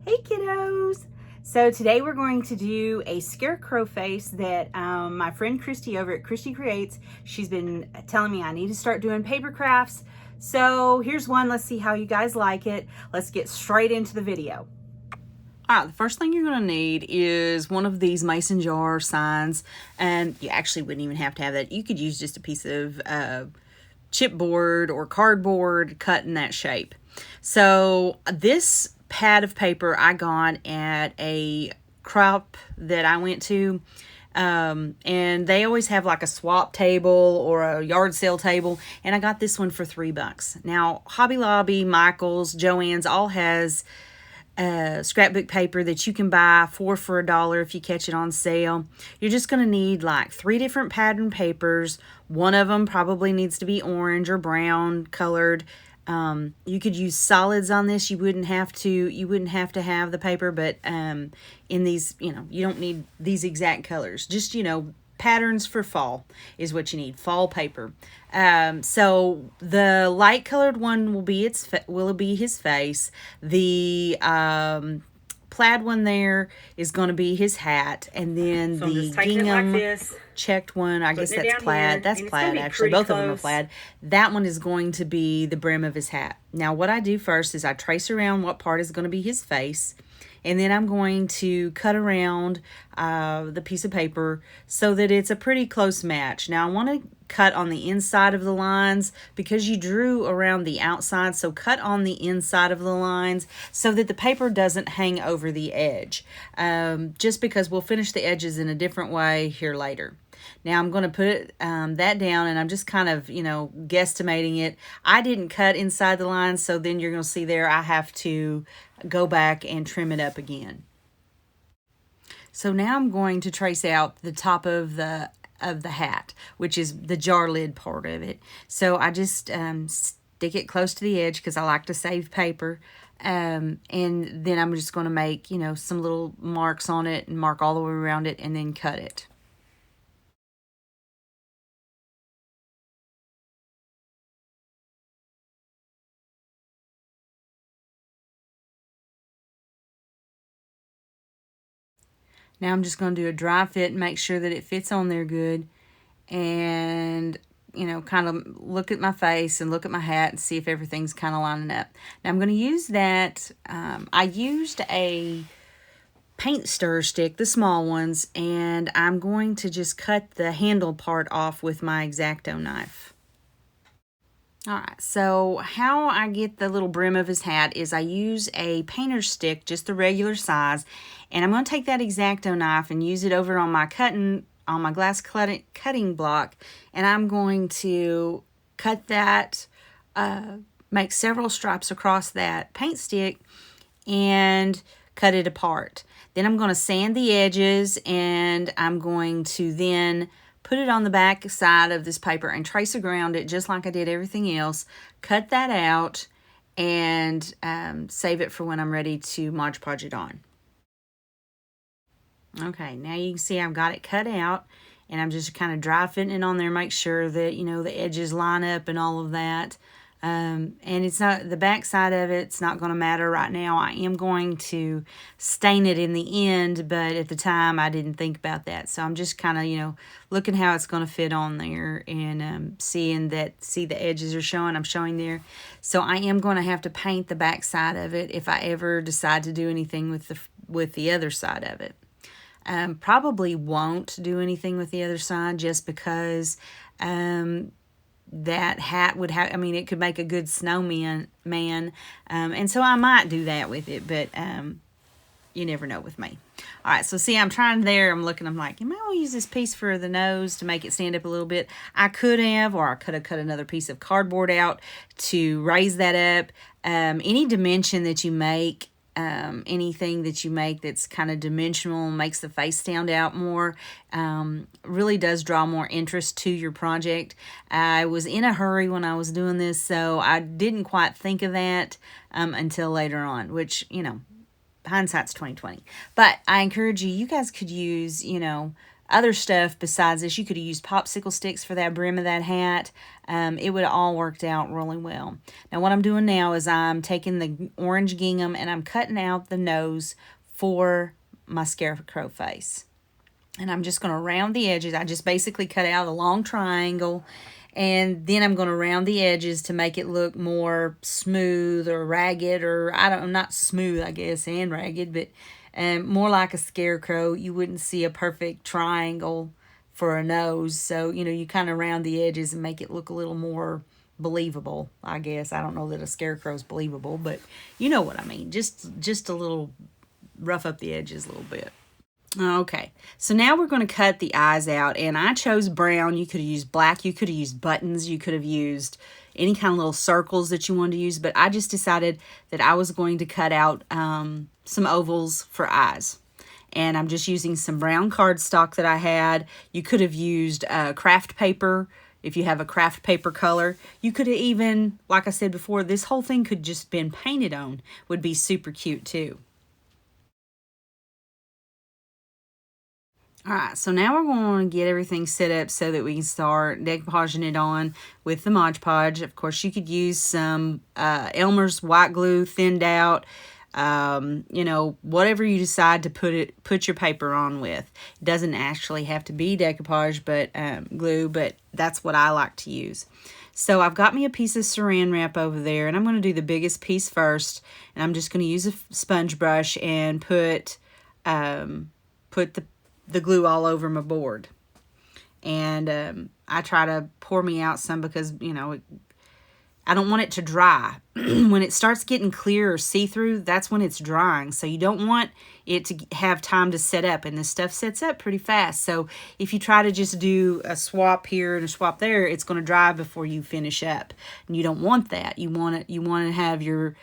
Hey kiddos! So today we're going to do a scarecrow face that my friend Christy over at Christy Creates, she's been telling me I need to start doing paper crafts. So here's one, let's see how you guys like it. Let's get straight into the video. All right, the first thing you're gonna need is one of these mason jar signs, and you actually wouldn't even have to have that. You could use just a piece of chipboard or cardboard cut in that shape. So this pad of paper I got at a crop that I went to, and they always have like a swap table or a yard sale table, and I got this one for $3. Now Hobby Lobby, Michael's, Joann's all has scrapbook paper that you can buy 4 for $1 if you catch it on sale. You're just going to need like 3 different pattern papers. One of them probably needs to be orange or brown colored. You could use solids on this. You wouldn't have to have the paper, but in these, you don't need these exact colors. Just, patterns for fall is what you need. Fall paper. So the light colored one will be his face. The plaid one there is going to be his hat, and then the gingham checked one, I guess that's plaid. That's plaid, actually. Both of them are plaid. That one is going to be the brim of his hat. Now what I do first is I trace around what part is going to be his face, and then I'm going to cut around the piece of paper so that it's a pretty close match. Now I want to cut on the inside of the lines because you drew around the outside, so cut on the inside of the lines so that the paper doesn't hang over the edge, just because we'll finish the edges in a different way here later. Now I'm going to put that down, and I'm just kind of, guesstimating it. I didn't cut inside the lines, so then you're going to see there I have to go back and trim it up again. So now I'm going to trace out the top of the hat, which is the jar lid part of it. So I just stick it close to the edge because I like to save paper. And then I'm just going to make, some little marks on it and mark all the way around it and then cut it. Now I'm just going to do a dry fit and make sure that it fits on there good. And, kind of look at my face and look at my hat and see if everything's kind of lining up. Now I'm going to use that. I used a paint stir stick, the small ones, and I'm going to just cut the handle part off with my X-Acto knife. Alright, so how I get the little brim of his hat is I use a painter's stick, just the regular size, and I'm going to take that X-Acto knife and use it over on my glass cutting block, and I'm going to cut that, make several stripes across that paint stick and cut it apart. Then I'm going to sand the edges, and I'm going to then put it on the back side of this paper and trace around it just like I did everything else. Cut that out and save it for when I'm ready to Mod Podge it on. Okay, now you can see I've got it cut out, and I'm just kind of dry fitting it on there, make sure that, the edges line up and all of that. And it's not, the back side of it's not going to matter right now. I am going to stain it in the end, but at the time I didn't think about that. So I'm just kind of, looking how it's going to fit on there and see the edges are showing. I'm showing there. So I am going to have to paint the back side of it if I ever decide to do anything with the other side of it. Probably won't do anything with the other side just because that hat would have, it could make a good snowman, and so I might do that with it, but you never know with me. All right, so see, I'm trying there, I'm looking, I'm like, am I going to use this piece for the nose to make it stand up a little bit? I could have, or I could have cut another piece of cardboard out to raise that up. Any dimension that you make, anything that you make that's kind of dimensional, makes the face stand out more, really does draw more interest to your project. I was in a hurry when I was doing this, so I didn't quite think of that until later on, which, hindsight's 20/20. But I encourage you, you guys could use, other stuff besides this. You could have used popsicle sticks for that brim of that hat. It would have all worked out really well. Now what I'm doing now is I'm taking the orange gingham and I'm cutting out the nose for my scarecrow face. And I'm just going to round the edges. I just basically cut out a long triangle, and then I'm going to round the edges to make it look more smooth or ragged, or not smooth, I guess, and ragged, but more like a scarecrow. You wouldn't see a perfect triangle for a nose. So, you kind of round the edges and make it look a little more believable, I guess. I don't know that a scarecrow is believable, but you know what I mean. Just a little rough up the edges a little bit. Okay, so now we're going to cut the eyes out, and I chose brown. You could have used black, you could have used buttons, you could have used any kind of little circles that you wanted to use, but I just decided that I was going to cut out some ovals for eyes. And I'm just using some brown cardstock that I had. You could have used craft paper if you have a craft paper color. You could have even, like I said before, this whole thing could just been painted on. Would be super cute too. All right, so now we're going to get everything set up so that we can start decoupaging it on with the Mod Podge. Of course, you could use some Elmer's white glue thinned out, whatever you decide to put your paper on with. It doesn't actually have to be decoupage, but glue, but that's what I like to use. So I've got me a piece of saran wrap over there, and I'm going to do the biggest piece first, and I'm just going to use a sponge brush and put the glue all over my board. And I try to pour me out some because, I don't want it to dry. When it starts getting clear or see-through, that's when it's drying. So you don't want it to have time to set up, and this stuff sets up pretty fast. So if you try to just do a swap here and a swap there, it's going to dry before you finish up. And you don't want that. You want to have your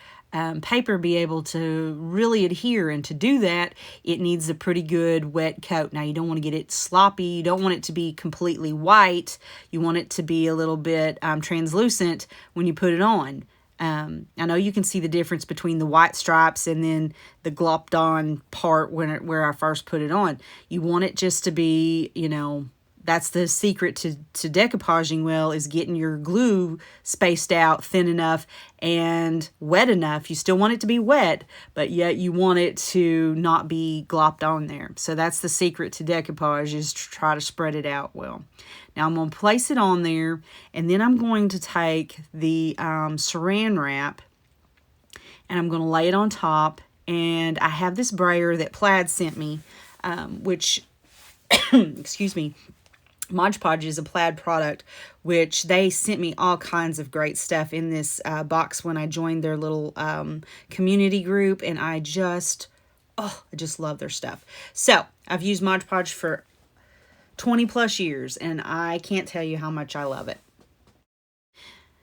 paper be able to really adhere, and to do that it needs a pretty good wet coat. Now you don't want to get it sloppy, you don't want it to be completely white, you want it to be a little bit translucent when you put it on. I know you can see the difference between the white stripes and then the glopped on part where I first put it on. You want it just to be, that's the secret to decoupaging well, is getting your glue spaced out thin enough and wet enough. You still want it to be wet, but yet you want it to not be glopped on there. So that's the secret to decoupage, is to try to spread it out well. Now I'm going to place it on there, and then I'm going to take the saran wrap and I'm going to lay it on top. And I have this brayer that Plaid sent me, which, excuse me, Mod Podge is a Plaid product, which they sent me all kinds of great stuff in this box when I joined their little community group, and I just love their stuff. So I've used Mod Podge for 20 plus years, and I can't tell you how much I love it.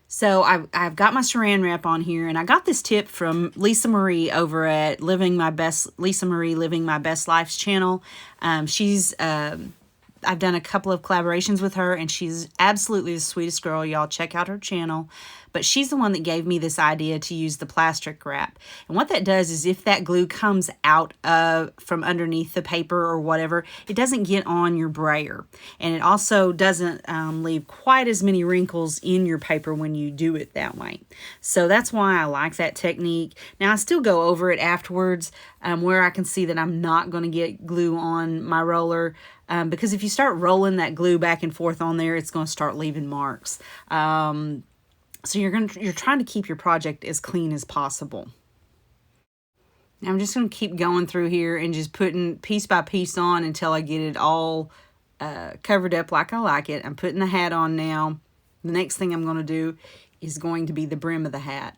So I've got my saran wrap on here, and I got this tip from Lisa Marie over at Lisa Marie Living My Best Life's channel. I've done a couple of collaborations with her, and she's absolutely the sweetest girl. Y'all check out her channel. But she's the one that gave me this idea to use the plastic wrap. And what that does is, if that glue comes out from underneath the paper or whatever, it doesn't get on your brayer. And it also doesn't leave quite as many wrinkles in your paper when you do it that way. So that's why I like that technique. Now I still go over it afterwards where I can see that I'm not going to get glue on my roller. Because if you start rolling that glue back and forth on there, it's going to start leaving marks. So you're trying to keep your project as clean as possible. Now I'm just going to keep going through here and just putting piece by piece on until I get it all covered up like I like it. I'm putting the hat on now. The next thing I'm going to do is going to be the brim of the hat.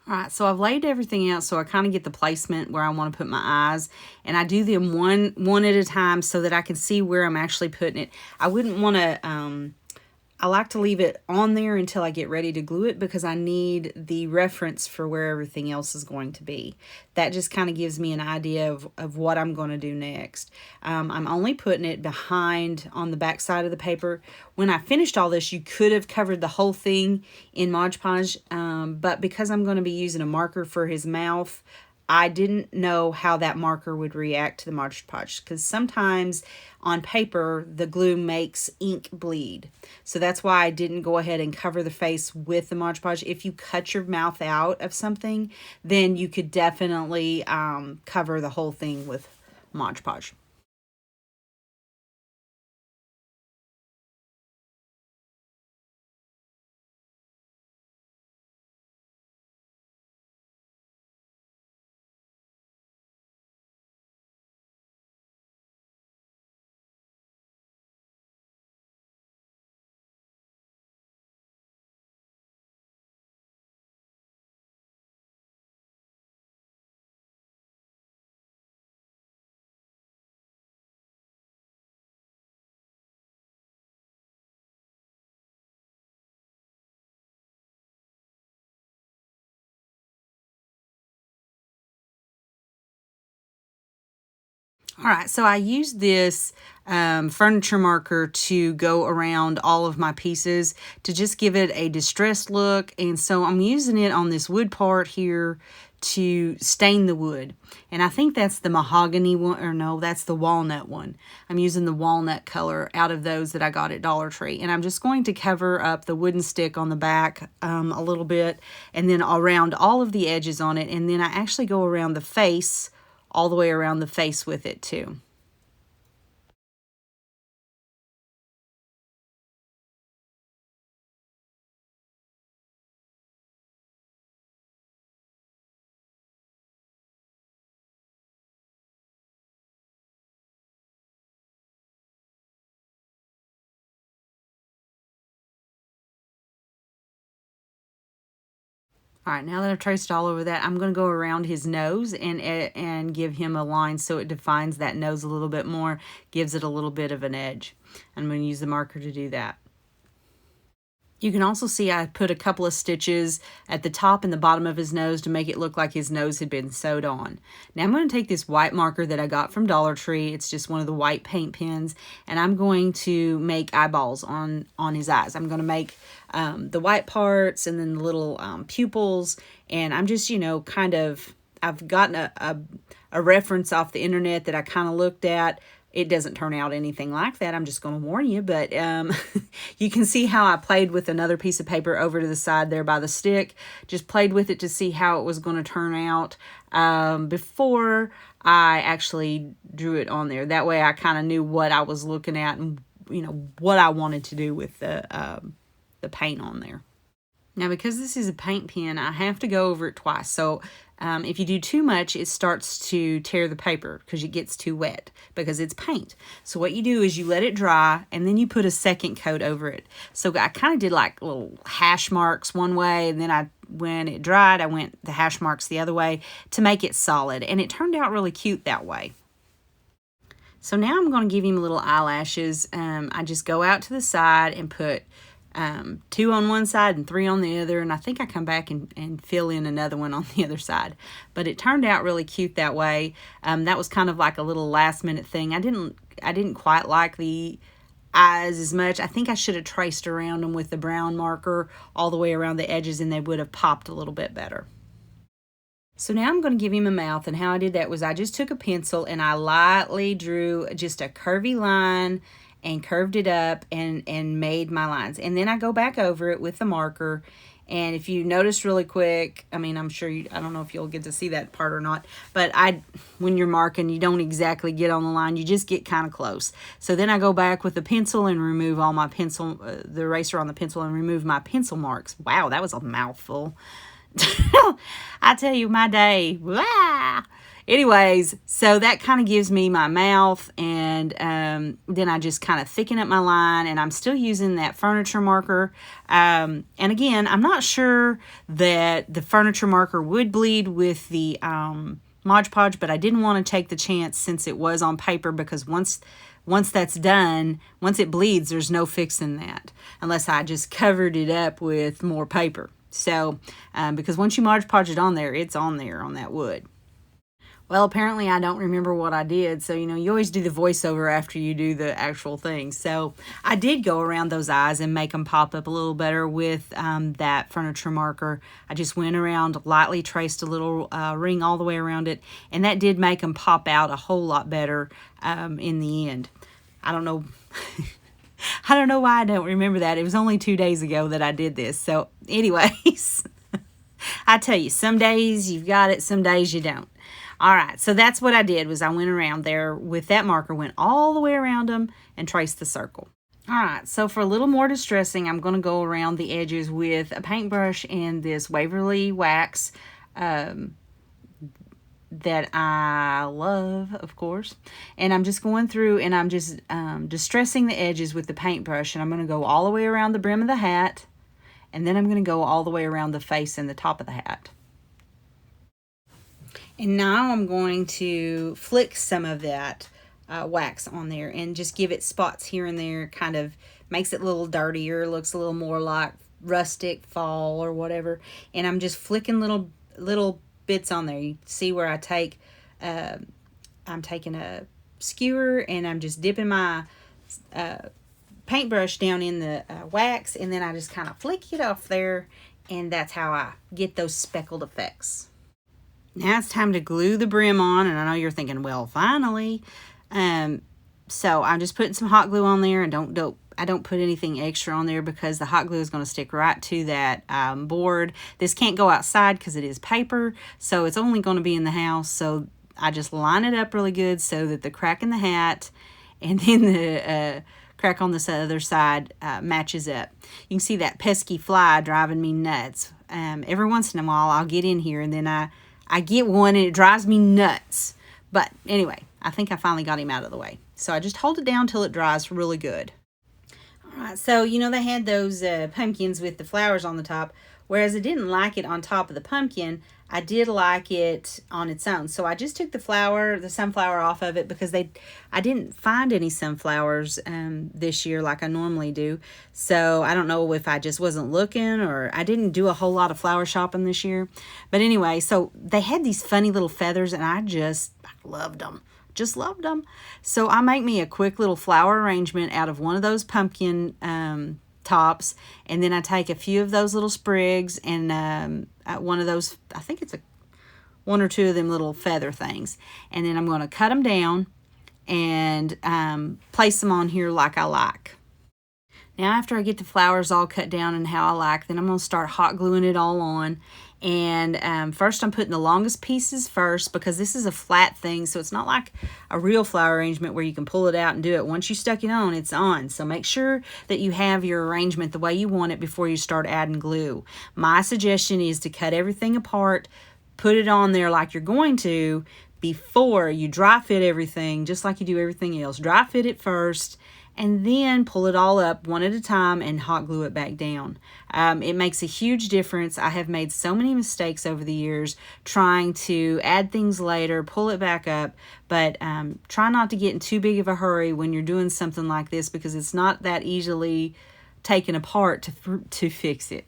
All right, so I've laid everything out so I kind of get the placement where I want to put my eyes, and I do them one at a time so that I can see where I'm actually putting it. I wouldn't want to I like to leave it on there until I get ready to glue it because I need the reference for where everything else is going to be. That just kind of gives me an idea of what I'm going to do next. I'm only putting it behind on the back side of the paper. When I finished all this, you could have covered the whole thing in Mod Podge, but because I'm going to be using a marker for his mouth, I didn't know how that marker would react to the Mod Podge because sometimes on paper the glue makes ink bleed. So that's why I didn't go ahead and cover the face with the Mod Podge. If you cut your mouth out of something, then you could definitely cover the whole thing with Mod Podge. All right, so I used this furniture marker to go around all of my pieces to just give it a distressed look. And so I'm using it on this wood part here to stain the wood. And I think that's the mahogany one, or no, that's the walnut one. I'm using the walnut color out of those that I got at Dollar Tree. And I'm just going to cover up the wooden stick on the back a little bit, and then around all of the edges on it. And then I actually go around the face, all the way around the face with it too. All right, now that I've traced all over that, I'm going to go around his nose and give him a line so it defines that nose a little bit more, gives it a little bit of an edge. I'm going to use the marker to do that. You can also see I put a couple of stitches at the top and the bottom of his nose to make it look like his nose had been sewed on. Now I'm going to take this white marker that I got from Dollar Tree. It's just one of the white paint pens, and I'm going to make eyeballs on his eyes. I'm going to make the white parts and then the little pupils, and I'm just, you know, kind of, I've gotten a reference off the internet that I kind of looked at. It doesn't turn out anything like that. I'm just going to warn you, but you can see how I played with another piece of paper over to the side there by the stick. Just played with it to see how it was going to turn out before I actually drew it on there. That way I kind of knew what I was looking at and, you know, what I wanted to do with the paint on there. Now, because this is a paint pen, I have to go over it twice. So if you do too much, it starts to tear the paper because it gets too wet because it's paint. So what you do is you let it dry and then you put a second coat over it. So I kind of did like little hash marks one way, and then when it dried, I went the hash marks the other way to make it solid. And it turned out really cute that way. So now I'm going to give him little eyelashes. I just go out to the side and put 2 on one side and 3 on the other, and I think I come back and fill in another one on the other side. But it turned out really cute that way. That was kind of like a little last minute thing. I didn't quite like the eyes as much. I think I should have traced around them with the brown marker all the way around the edges, and they would have popped a little bit better. So now I'm going to give him a mouth, and how I did that was I just took a pencil and I lightly drew just a curvy line and curved it up and made my lines. And then I go back over it with the marker. And if you notice really quick, I mean, I'm sure I don't know if you'll get to see that part or not, but when you're marking, you don't exactly get on the line, you just get kind of close. So then I go back with the pencil and remove all my pencil, the eraser on the pencil, and remove my pencil marks. Wow, that was a mouthful. I tell you, my day. Blah. Anyways, so that kind of gives me my mouth, and then I just kind of thicken up my line, and I'm still using that furniture marker. And again, I'm not sure that the furniture marker would bleed with the Mod Podge, but I didn't want to take the chance since it was on paper, because once that's done, once it bleeds, there's no fixing that unless I just covered it up with more paper. So, because once you Mod Podge it on there, it's on there on that wood. Well, apparently I don't remember what I did. So, you know, you always do the voiceover after you do the actual thing. So I did go around those eyes and make them pop up a little better with that furniture marker. I just went around, lightly traced a little ring all the way around it. And that did make them pop out a whole lot better in the end. I don't know. I don't know why I don't remember that. It was only 2 days ago that I did this. So anyways, I tell you, some days you've got it, some days you don't. All right, so that's what I did, was I went around there with that marker, went all the way around them and traced the circle. All right, so for a little more distressing, I'm going to go around the edges with a paintbrush and this Waverly wax that I love, of course. And I'm just going through and I'm just distressing the edges with the paintbrush, and I'm going to go all the way around the brim of the hat, and then I'm going to go all the way around the face and the top of the hat. And now I'm going to flick some of that wax on there and just give it spots here and there. Kind of makes it a little dirtier, looks a little more like rustic fall or whatever. And I'm just flicking little bits on there. You see where I take, I'm taking a skewer and I'm just dipping my paintbrush down in the wax, and then I just kind of flick it off there, and that's how I get those speckled effects. Now it's time to glue the brim on, and I know you're thinking, well, finally. So I'm just putting some hot glue on there, and I don't put anything extra on there because the hot glue is going to stick right to that board. This can't go outside because it is paper, so it's only going to be in the house. So I just line it up really good so that the crack in the hat and then the crack on this other side matches up. You can see that pesky fly driving me nuts. Every once in a while I'll get in here and then I get one and it drives me nuts. But anyway, I think I finally got him out of the way. So I just hold it down till it dries really good. All right, so you know they had those pumpkins with the flowers on the top. Whereas I didn't like it on top of the pumpkin, I did like it on its own. So I just took the sunflower off of it because I didn't find any sunflowers this year like I normally do. So I don't know if I just wasn't looking, or I didn't do a whole lot of flower shopping this year. But anyway, so they had these funny little feathers, and I loved them. Just loved them. So I make me a quick little flower arrangement out of one of those pumpkin tops, and then I take a few of those little sprigs and one of those, I think it's one or two of them little feather things, and then I'm going to cut them down and place them on here like I like. Now after I get the flowers all cut down and how I like, then I'm going to start hot gluing it all on. And first I'm putting the longest pieces first because this is a flat thing, so it's not like a real flower arrangement where you can pull it out and do it. Once you stuck it on, it's on. So make sure that you have your arrangement the way you want it before you start adding glue. My suggestion is to cut everything apart, put it on there like you're going to before you dry fit everything, just like you do everything else. Dry fit it first, and then pull it all up one at a time and hot glue it back down. It makes a huge difference. I have made so many mistakes over the years trying to add things later, pull it back up, but try not to get in too big of a hurry when you're doing something like this because it's not that easily taken apart to fix it.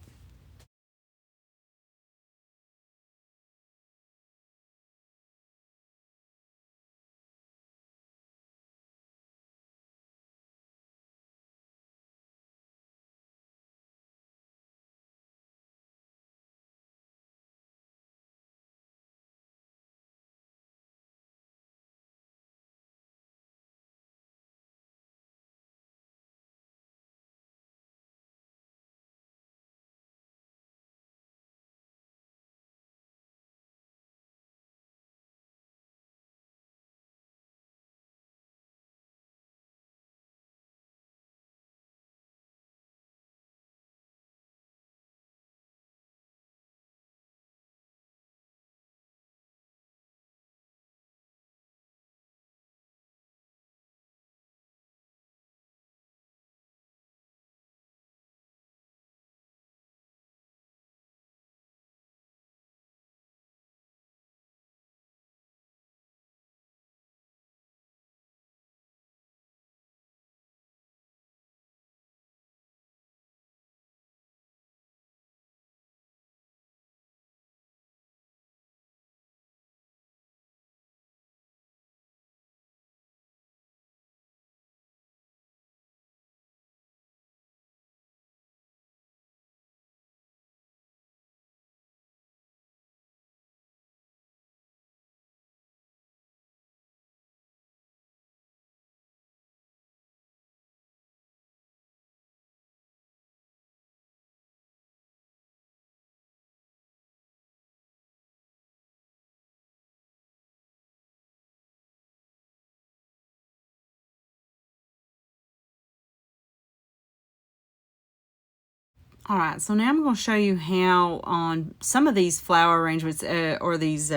All right, so now I'm going to show you how on some of these flower arrangements or these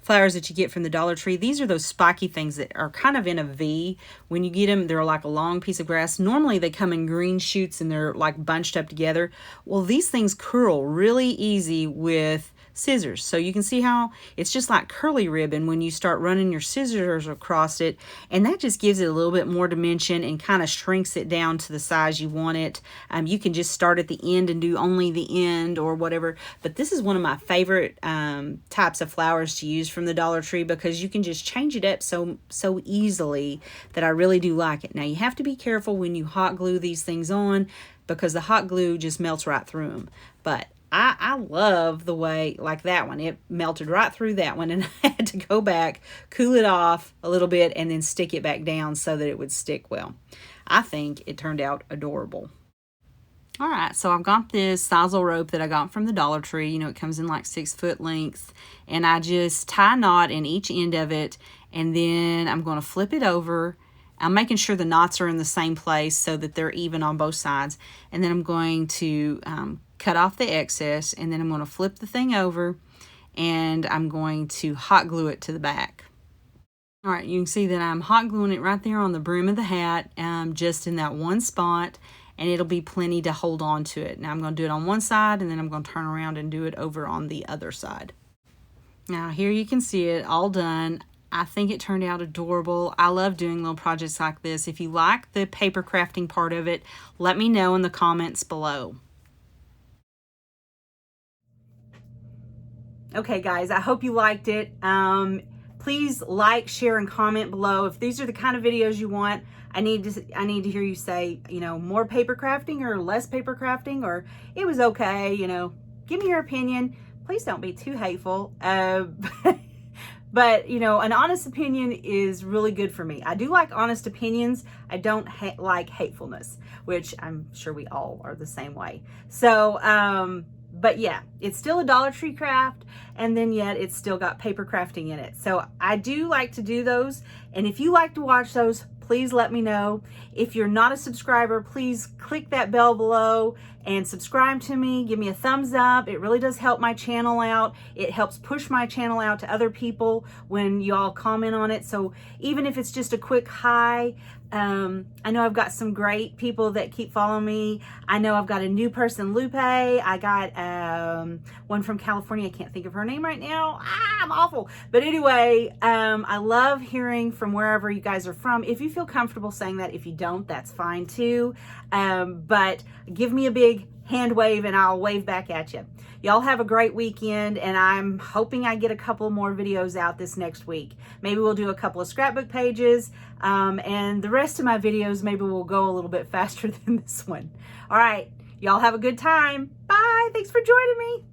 flowers that you get from the Dollar Tree, these are those spiky things that are kind of in a V. When you get them, they're like a long piece of grass. Normally they come in green shoots and they're like bunched up together. Well, these things curl really easy with scissors. So you can see how it's just like curly ribbon when you start running your scissors across it, and that just gives it a little bit more dimension and kind of shrinks it down to the size you want it. You can just start at the end and do only the end or whatever, but this is one of my favorite types of flowers to use from the Dollar Tree because you can just change it up so easily that I really do like it. Now you have to be careful when you hot glue these things on because the hot glue just melts right through them, but I love the way, like that one, it melted right through that one, and I had to go back, cool it off a little bit, and then stick it back down so that it would stick well. I think it turned out adorable. All right, so I've got this sisal rope that I got from the Dollar Tree. You know, it comes in like 6-foot lengths, and I just tie a knot in each end of it, and then I'm going to flip it over. I'm making sure the knots are in the same place so that they're even on both sides, and then I'm going to cut off the excess, and then I'm going to flip the thing over and I'm going to hot glue it to the back. All right, you can see that I'm hot gluing it right there on the brim of the hat, just in that one spot, and it'll be plenty to hold on to it. Now I'm going to do it on one side, and then I'm going to turn around and do it over on the other side. Now here you can see it all done. I think it turned out adorable. I love doing little projects like this. If you like the paper crafting part of it, let me know in the comments below. Okay guys, I hope you liked it. Please like, share, and comment below. If these are the kind of videos you want, I need to hear you say, you know, more paper crafting or less paper crafting, or it was okay, you know, give me your opinion. Please don't be too hateful. But, you know, an honest opinion is really good for me. I do like honest opinions. I don't like hatefulness, which I'm sure we all are the same way. So, but yeah, it's still a Dollar Tree craft, and then yet it's still got paper crafting in it. So I do like to do those, and if you like to watch those, please let me know. If you're not a subscriber, please click that bell below and subscribe to me. Give me a thumbs up. It really does help my channel out. It helps push my channel out to other people when y'all comment on it. So even if it's just a quick hi, I know I've got some great people that keep following me. I know I've got a new person, Lupe. I got one from California. I can't think of her name right now. I'm awful. But anyway, I love hearing from wherever you guys are from. If you feel comfortable saying that, if you don't, that's fine too. But give me a big hand wave and I'll wave back at you. Y'all have a great weekend, and I'm hoping I get a couple more videos out this next week. Maybe we'll do a couple of scrapbook pages, and the rest of my videos maybe will go a little bit faster than this one. All right, y'all have a good time. Bye. Thanks for joining me.